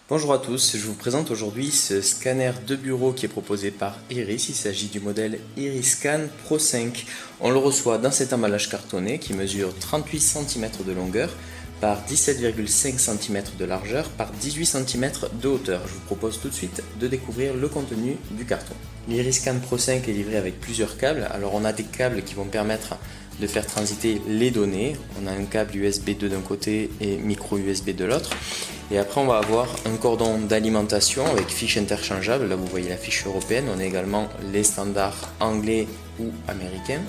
Bonjour à tous, je vous présente aujourd'hui ce scanner de bureau qui est proposé par Iris. Il s'agit du modèle Iriscan Pro 5. On le reçoit dans cet emballage cartonné qui mesure 38 cm de longueur par 17,5 cm de largeur par 18 cm de hauteur. Je vous propose tout de suite de découvrir le contenu du carton. L'Iriscan Pro 5 est livré avec plusieurs câbles. Alors on a des câbles qui vont permettre de faire transiter les données. On a un câble USB 2 d'un côté et micro USB de l'autre. Et après, on va avoir un cordon d'alimentation avec fiche interchangeable. Là, vous voyez la fiche européenne. On a également les standards anglais ou américains.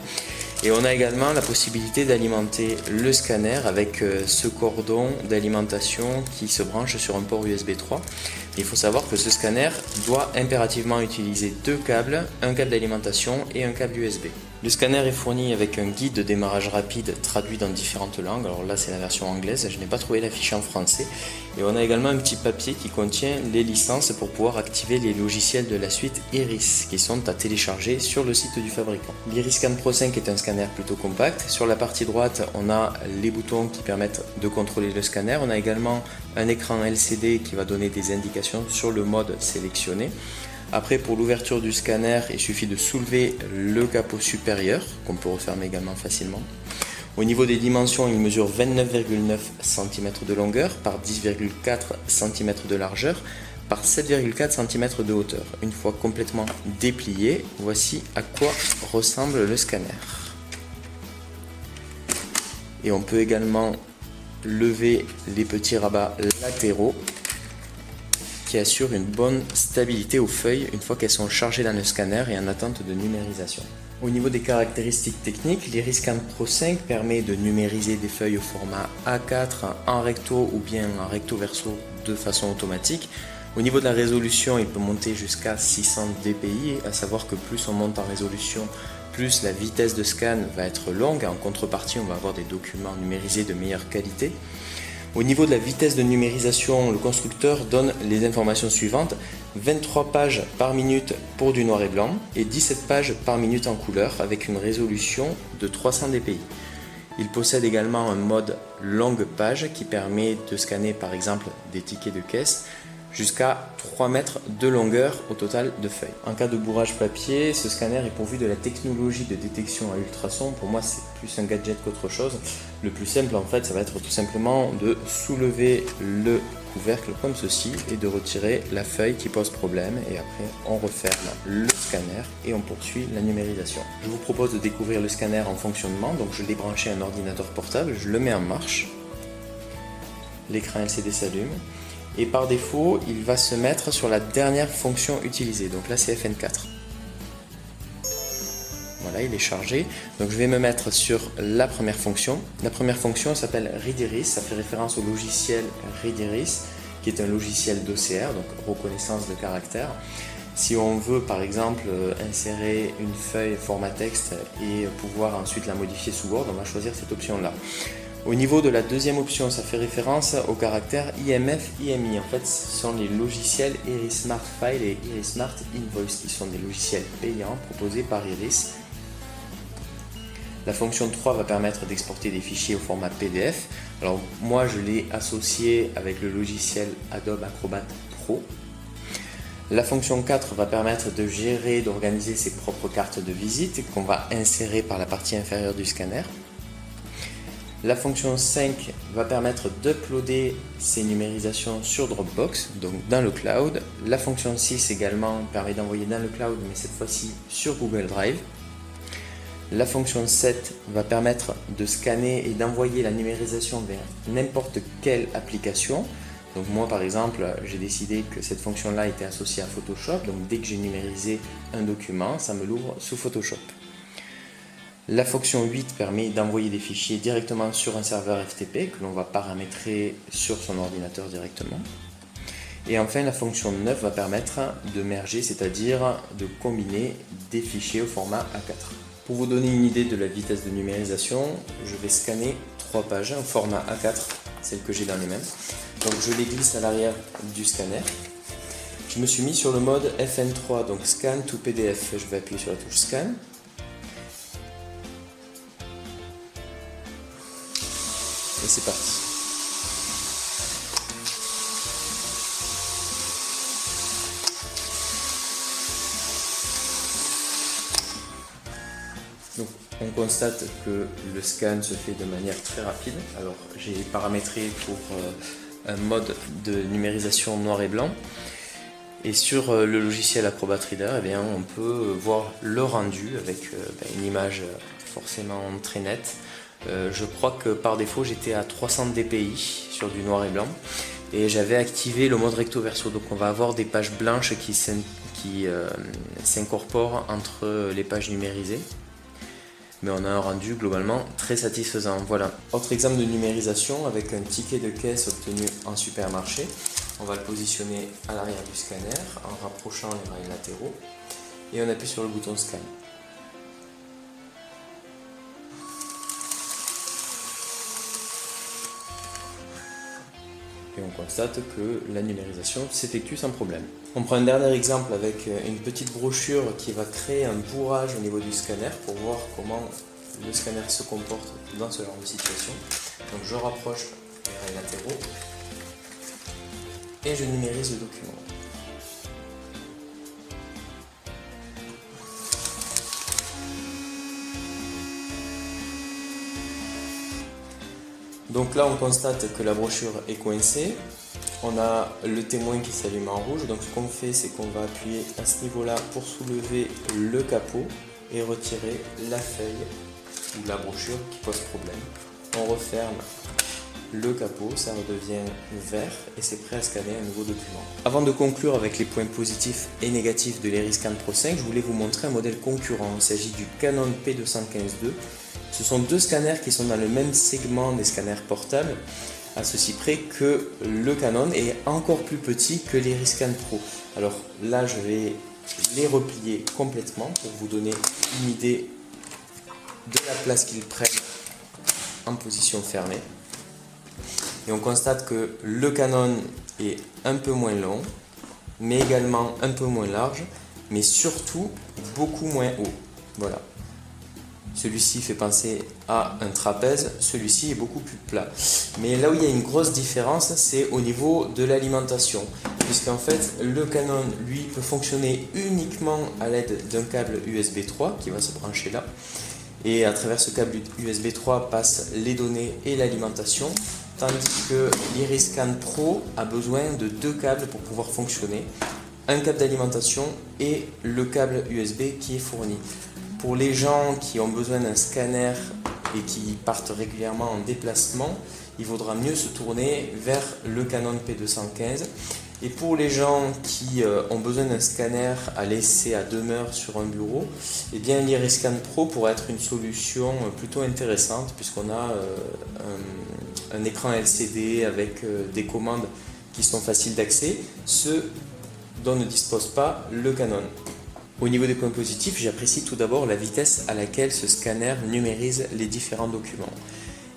Et on a également la possibilité d'alimenter le scanner avec ce cordon d'alimentation qui se branche sur un port USB 3. Il faut savoir que ce scanner doit impérativement utiliser deux câbles, un câble d'alimentation et un câble USB. Le scanner est fourni avec un guide de démarrage rapide traduit dans différentes langues. Alors là, c'est la version anglaise, je n'ai pas trouvé la fiche en français. Et on a également un petit papier qui contient les licences pour pouvoir activer les logiciels de la suite Iris qui sont à télécharger sur le site du fabricant. L'Iriscan Pro 5 est un scanner plutôt compact. Sur la partie droite, on a les boutons qui permettent de contrôler le scanner. On a également un écran LCD qui va donner des indications sur le mode sélectionné. Après, pour l'ouverture du scanner, il suffit de soulever le capot supérieur, qu'on peut refermer également facilement. Au niveau des dimensions, il mesure 29,9 cm de longueur par 10,4 cm de largeur par 7,4 cm de hauteur. Une fois complètement déplié, voici à quoi ressemble le scanner. Et on peut également lever les petits rabats latéraux qui assurent une bonne stabilité aux feuilles une fois qu'elles sont chargées dans le scanner et en attente de numérisation. Au niveau des caractéristiques techniques, l'Iriscan Pro 5 permet de numériser des feuilles au format A4 en recto ou bien en recto verso de façon automatique. Au niveau de la résolution, il peut monter jusqu'à 600 dpi, à savoir que plus on monte en résolution, plus la vitesse de scan va être longue. En contrepartie, on va avoir des documents numérisés de meilleure qualité. Au niveau de la vitesse de numérisation, le constructeur donne les informations suivantes: 23 pages par minute pour du noir et blanc et 17 pages par minute en couleur avec une résolution de 300 dpi. Il possède également un mode longue page qui permet de scanner par exemple des tickets de caisse jusqu'à 3 mètres de longueur au total de feuilles. En cas de bourrage papier, ce scanner est pourvu de la technologie de détection à ultrasons. Pour moi, c'est plus un gadget qu'autre chose. Le plus simple en fait, ça va être tout simplement de soulever le couvercle comme ceci et de retirer la feuille qui pose problème, et après on referme le scanner et on poursuit la numérisation. Je vous propose de découvrir le scanner en fonctionnement. Donc je l'ai branché à un ordinateur portable, je le mets en marche, l'écran LCD s'allume. Et par défaut, il va se mettre sur la dernière fonction utilisée. Donc là, c'est FN4. Voilà, il est chargé. Donc je vais me mettre sur la première fonction. La première fonction s'appelle ReadIris. Ça fait référence au logiciel ReadIris, qui est un logiciel d'OCR, donc reconnaissance de caractères. Si on veut, par exemple, insérer une feuille format texte et pouvoir ensuite la modifier sous Word, on va choisir cette option-là. Au niveau de la deuxième option, ça fait référence au caractère IMF, IMI. En fait, ce sont les logiciels Iris Smart File et Iris Smart Invoice qui sont des logiciels payants proposés par Iris. La fonction 3 va permettre d'exporter des fichiers au format PDF. Alors moi, je l'ai associé avec le logiciel Adobe Acrobat Pro. La fonction 4 va permettre de gérer, d'organiser ses propres cartes de visite qu'on va insérer par la partie inférieure du scanner. La fonction 5 va permettre d'uploader ces numérisations sur Dropbox, donc dans le cloud. La fonction 6 également permet d'envoyer dans le cloud, mais cette fois-ci sur Google Drive. La fonction 7 va permettre de scanner et d'envoyer la numérisation vers n'importe quelle application. Donc moi par exemple, j'ai décidé que cette fonction-là était associée à Photoshop, donc dès que j'ai numérisé un document, ça me l'ouvre sous Photoshop. La fonction 8 permet d'envoyer des fichiers directement sur un serveur FTP que l'on va paramétrer sur son ordinateur directement. Et enfin, la fonction 9 va permettre de merger, c'est-à-dire de combiner des fichiers au format A4. Pour vous donner une idée de la vitesse de numérisation, je vais scanner 3 pages en format A4, celle que j'ai dans les mains. Donc je les glisse à l'arrière du scanner. Je me suis mis sur le mode FN3, donc Scan to PDF. Je vais appuyer sur la touche Scan. Et c'est parti. On constate que le scan se fait de manière très rapide. Alors j'ai paramétré pour un mode de numérisation noir et blanc. Et sur le logiciel Acrobat Reader, eh bien, on peut voir le rendu avec une image forcément très nette. Je crois que par défaut j'étais à 300 dpi sur du noir et blanc et j'avais activé le mode recto verso. Donc on va avoir des pages blanches qui s'incorporent entre les pages numérisées. Mais on a un rendu globalement très satisfaisant. Voilà. Autre exemple de numérisation avec un ticket de caisse obtenu en supermarché. On va le positionner à l'arrière du scanner en rapprochant les rails latéraux et on appuie sur le bouton scan. Et on constate que la numérisation s'effectue sans problème. On prend un dernier exemple avec une petite brochure qui va créer un bourrage au niveau du scanner pour voir comment le scanner se comporte dans ce genre de situation. Donc je rapproche les rails latéraux et je numérise le document. Donc là on constate que la brochure est coincée, on a le témoin qui s'allume en rouge, donc ce qu'on fait c'est qu'on va appuyer à ce niveau là pour soulever le capot et retirer la feuille ou la brochure qui pose problème. On referme le capot, ça redevient vert et c'est prêt à scanner un nouveau document. Avant de conclure avec les points positifs et négatifs de l'Eriscan Pro 5, je voulais vous montrer un modèle concurrent. Il s'agit du Canon P215 II. Ce sont deux scanners qui sont dans le même segment des scanners portables, à ceci près que le Canon est encore plus petit que l'Eriscan Pro. Alors là, je vais les replier complètement pour vous donner une idée de la place qu'ils prennent en position fermée. Et on constate que le Canon est un peu moins long, mais également un peu moins large, mais surtout beaucoup moins haut. Voilà. Celui-ci fait penser à un trapèze, celui-ci est beaucoup plus plat. Mais là où il y a une grosse différence, c'est au niveau de l'alimentation. Puisqu'en fait, le Canon, lui, peut fonctionner uniquement à l'aide d'un câble USB 3 qui va se brancher là. Et à travers ce câble USB 3 passent les données et l'alimentation. Tandis que l'Eriscan Pro a besoin de deux câbles pour pouvoir fonctionner. Un câble d'alimentation et le câble USB qui est fourni. Pour les gens qui ont besoin d'un scanner et qui partent régulièrement en déplacement, il vaudra mieux se tourner vers le Canon P215. Et pour les gens qui ont besoin d'un scanner à laisser à demeure sur un bureau, eh bien l'Eriscan Pro pourrait être une solution plutôt intéressante puisqu'on a un écran LCD avec des commandes qui sont faciles d'accès, ce dont ne dispose pas le Canon. Au niveau des points positifs, j'apprécie tout d'abord la vitesse à laquelle ce scanner numérise les différents documents.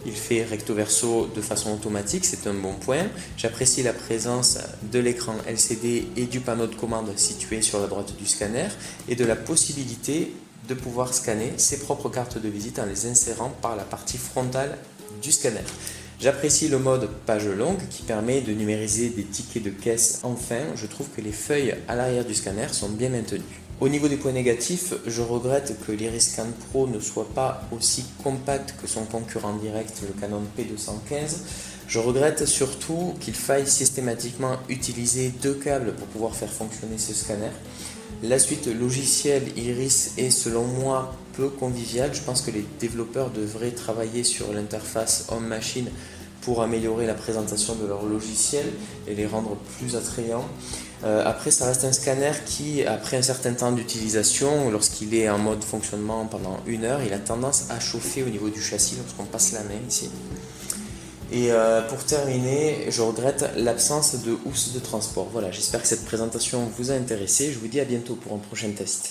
Il fait recto verso de façon automatique, c'est un bon point. J'apprécie la présence de l'écran LCD et du panneau de commande situé sur la droite du scanner et de la possibilité de pouvoir scanner ses propres cartes de visite en les insérant par la partie frontale du scanner. J'apprécie le mode page longue qui permet de numériser des tickets de caisse. Enfin, je trouve que les feuilles à l'arrière du scanner sont bien maintenues. Au niveau des points négatifs, je regrette que l'Eriscan Pro ne soit pas aussi compact que son concurrent direct, le Canon P215. Je regrette surtout qu'il faille systématiquement utiliser deux câbles pour pouvoir faire fonctionner ce scanner. La suite logicielle Iris est selon moi peu conviviale. Je pense que les développeurs devraient travailler sur l'interface homme-machine pour améliorer la présentation de leur logiciel et les rendre plus attrayants. Après, ça reste un scanner qui, après un certain temps d'utilisation, lorsqu'il est en mode fonctionnement pendant 1 heure, il a tendance à chauffer au niveau du châssis lorsqu'on passe la main ici. Et pour terminer, je regrette l'absence de housse de transport. Voilà, j'espère que cette présentation vous a intéressé. Je vous dis à bientôt pour un prochain test.